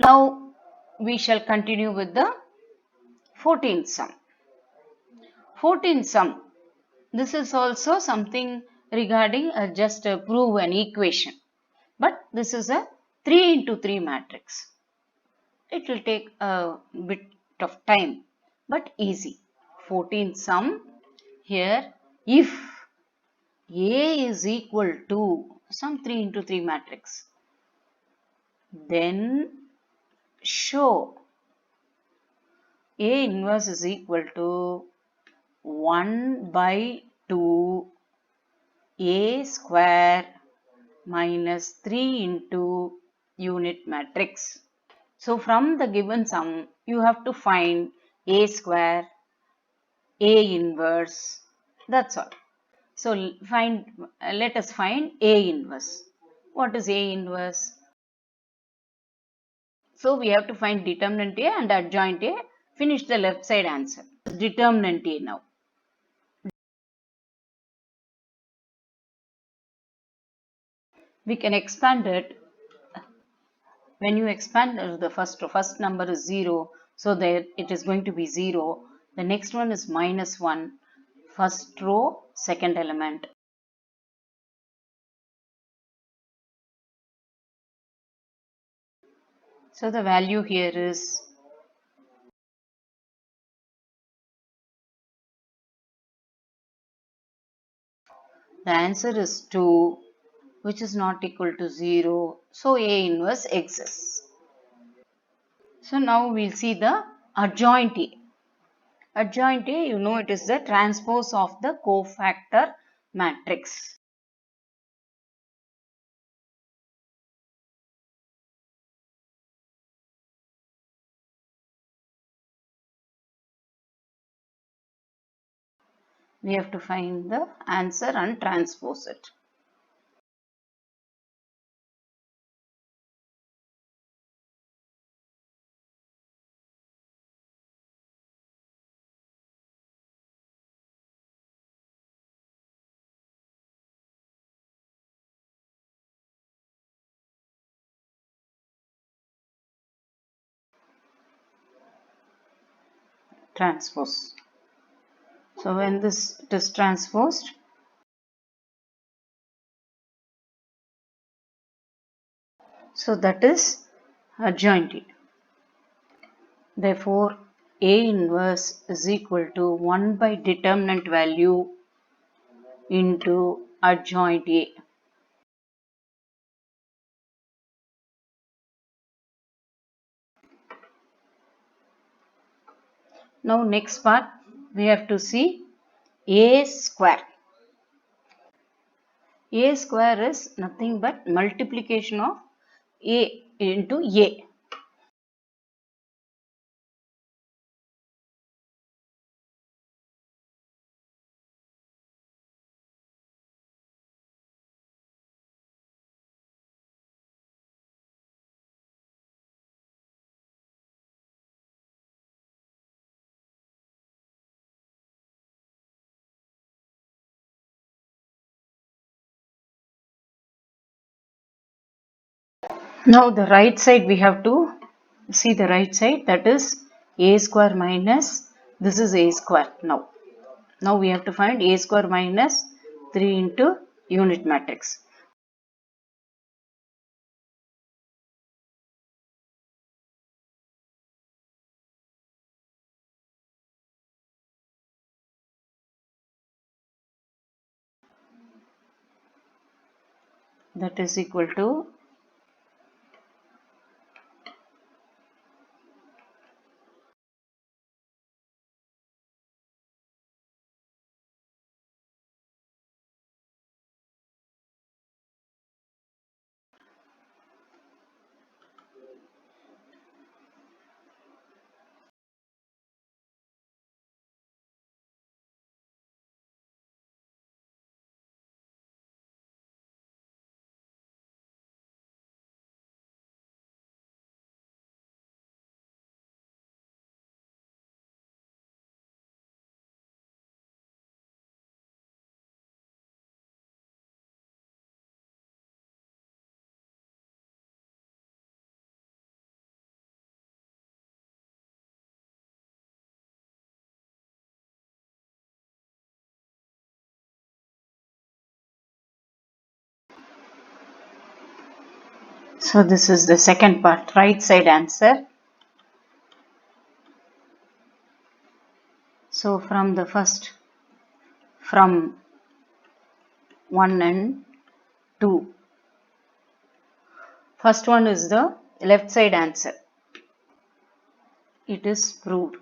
Now we shall continue with the 14th sum. 14th sum. This is also something regarding just prove an equation. But this is a 3 into 3 matrix. It will take a bit of time, but easy. 14th sum. Here, if A is equal to some 3 into 3 matrix, then show A inverse is equal to 1 by 2 A square minus 3 into unit matrix. So from the given sum, you have to find A square, A inverse, that's all. So let us find A inverse. What is A inverse? So we have to find determinant A and adjoint A. Finish the left side answer. Determinant A now. We can expand it. When you expand the first number is 0, so that it is going to be 0. The next one is minus 1. First row, second element. So the value here is the answer is 2, which is not equal to 0. So A inverse exists. So now we'll see the adjoint A. Adjoint A, you know, it is the transpose of the cofactor matrix. We have to find the answer and transpose it. Transpose. So when this it is transposed, so that is adjoint A. Therefore, A inverse is equal to 1 by determinant value into adjoint A. Now next part we have to see A square. A square is nothing but multiplication of A into A. Now the right side we have to see the right side, that is A square minus this is A square now. Now we have to find A square minus 3 into unit matrix. That is equal to So this is the second part, right side answer. So from the first, from 1 and 2. First one is the left side answer. It is proved.